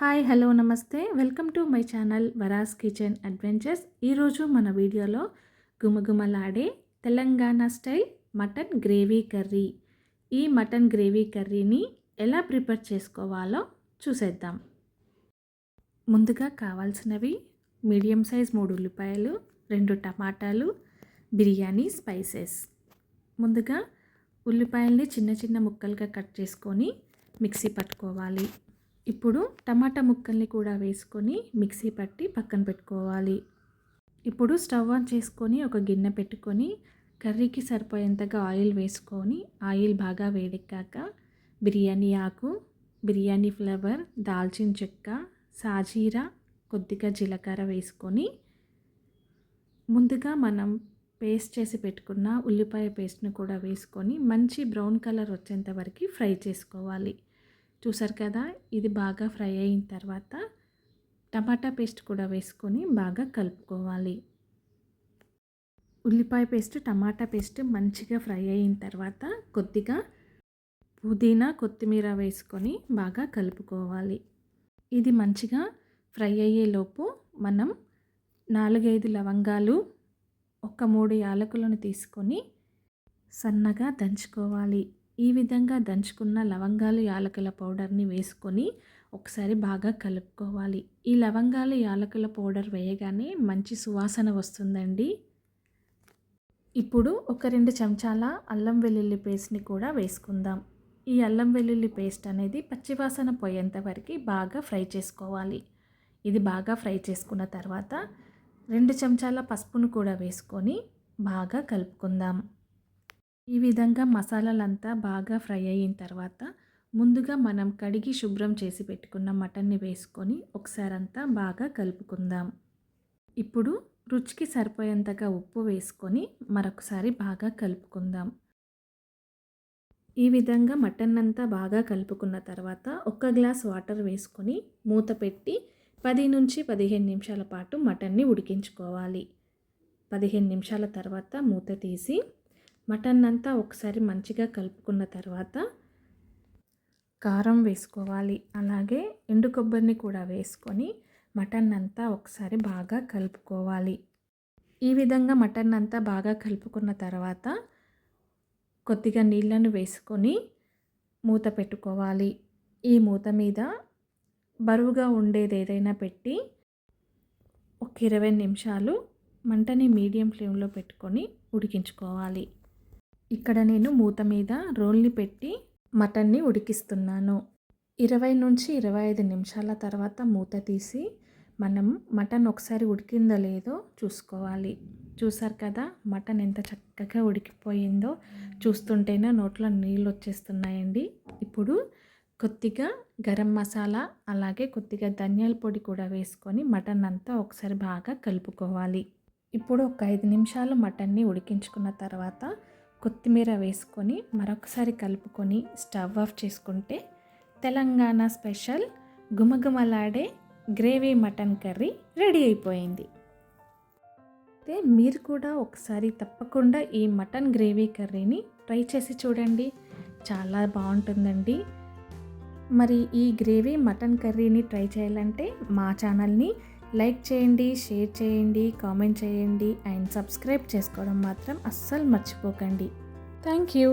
Hi hello నమస్తే welcome to my channel Vara's kitchen adventures. ఈరోజు మన వీడియోలో గుమగుమలాడే Telangana style mutton gravy curry. ఈ మటన్ గ్రేవీ కర్రీని ఎలా ప్రిపేర్ చేసుకోవాలో చూసేద్దాం. ముందుగా కావాల్సినవి మీడియం సైజ్ 3 ఉల్లిపాయలు, 2 టమాటాలు, బిర్యానీ స్పైసెస్. ముందుగా ఉల్లిపాయల్ని చిన్న చిన్న ముక్కలుగా కట్ చేసుకొని మిక్సీ పట్టుకోవాలి. ఇప్పుడు టమాటా ముక్కల్ని కూడా వేసుకొని మిక్సీ పట్టి పక్కన పెట్టుకోవాలి. ఇప్పుడు స్టవ్ ఆన్ చేసుకొని ఒక గిన్నె పెట్టుకొని కర్రీకి సరిపోయేంతగా ఆయిల్ వేసుకొని ఆయిల్ బాగా వేడెక్కాక బిర్యానీ ఆకు, బిర్యానీ ఫ్లేవర్, దాల్చిన చెక్క, సాజీరా, కొద్దిగా జీలకర్ర వేసుకొని ముందుగా మనం పేస్ట్ చేసి పెట్టుకున్న ఉల్లిపాయ పేస్ట్ని కూడా వేసుకొని మంచి బ్రౌన్ కలర్ వచ్చేంత వరకు ఫ్రై చేసుకోవాలి. చూసారు కదా, ఇది బాగా ఫ్రై అయిన తర్వాత టమాటా పేస్ట్ కూడా వేసుకొని బాగా కలుపుకోవాలి. ఉల్లిపాయ పేస్ట్, టమాటా పేస్ట్ మంచిగా ఫ్రై అయిన తర్వాత కొద్దిగా పుదీనా, కొత్తిమీర వేసుకొని బాగా కలుపుకోవాలి. ఇది మంచిగా ఫ్రై అయ్యేలోపు మనం 4-5 లవంగాలు, 1-3 యాలకులను తీసుకొని సన్నగా దంచుకోవాలి. ఈ విధంగా దంచుకున్న లవంగాలు, యాలకుల పౌడర్ని వేసుకొని ఒకసారి బాగా కలుపుకోవాలి. ఈ లవంగాలు, యాలకుల పౌడర్ వేయగానే మంచి సువాసన వస్తుందండి. ఇప్పుడు ఒక 2 చెంచాల అల్లం వెల్లుల్లి పేస్ట్ని కూడా వేసుకుందాం. ఈ అల్లం వెల్లుల్లి పేస్ట్ అనేది పచ్చివాసన పోయేంత వరకు బాగా ఫ్రై చేసుకోవాలి. ఇది బాగా ఫ్రై చేసుకున్న తర్వాత 2 చెంచాల పసుపును కూడా వేసుకొని బాగా కలుపుకుందాం. ఈ విధంగా మసాలాలంతా బాగా ఫ్రై అయిన తర్వాత ముందుగా మనం కడిగి శుభ్రం చేసి పెట్టుకున్న మటన్ని వేసుకొని ఒకసారి అంతా బాగా కలుపుకుందాం. ఇప్పుడు రుచికి సరిపోయేంతగా ఉప్పు వేసుకొని మరొకసారి బాగా కలుపుకుందాం. ఈ విధంగా మటన్ అంతా బాగా కలుపుకున్న తర్వాత 1 గ్లాస్ వాటర్ వేసుకొని మూత పెట్టి 10 నుంచి 15 నిమిషాల పాటు మటన్ని ఉడికించుకోవాలి. 15 నిమిషాల తర్వాత మూత తీసి మటన్ అంతా ఒకసారి మంచిగా కలుపుకున్న తర్వాత కారం వేసుకోవాలి. అలాగే ఎండు కొబ్బరిని కూడా వేసుకొని మటన్ అంతా ఒకసారి బాగా కలుపుకోవాలి. ఈ విధంగా మటన్ అంతా బాగా కలుపుకున్న తర్వాత కొద్దిగా నీళ్ళను వేసుకొని మూత పెట్టుకోవాలి. ఈ మూత మీద బరువుగా ఉండేది ఏదైనా పెట్టి ఒక 20 నిమిషాలు మంటని మీడియం ఫ్లేమ్లో పెట్టుకొని ఉడికించుకోవాలి. ఇక్కడ నేను మూత మీద రోల్ని పెట్టి మటన్ని ఉడికిస్తున్నాను. 20 నుంచి 25 నిమిషాల తర్వాత మూత తీసి మనం మటన్ ఒకసారి ఉడికిందో లేదో చూసుకోవాలి. చూసారు కదా, మటన్ ఎంత చక్కగా ఉడికిపోయిందో. చూస్తుంటేనే నోట్లో నీళ్ళు వచ్చేస్తున్నాయండి. ఇప్పుడు కొద్దిగా గరం మసాలా, అలాగే కొద్దిగా ధనియాల పొడి కూడా వేసుకొని మటన్ అంతా ఒకసారి బాగా కలుపుకోవాలి. ఇప్పుడు ఒక 5 నిమిషాలు మటన్ని ఉడికించుకున్న తర్వాత కొత్తిమీర వేసుకొని మరొకసారి కలుపుకొని స్టవ్ ఆఫ్ చేసుకుంటే తెలంగాణ స్పెషల్ గుమగుమలాడే గ్రేవీ మటన్ కర్రీ రెడీ అయిపోయింది. అయితే మీరు కూడా ఒకసారి తప్పకుండా ఈ మటన్ గ్రేవీ కర్రీని ట్రై చేసి చూడండి, చాలా బాగుంటుందండి. మరి ఈ గ్రేవీ మటన్ కర్రీని ట్రై చేయాలంటే మా ఛానల్ని లైక్ చేయండి, షేర్ చేయండి, కామెంట్ చేయండి అండ్ సబ్స్క్రైబ్ చేసుకోవడం మాత్రం అస్సలు మర్చిపోకండి. Thank you.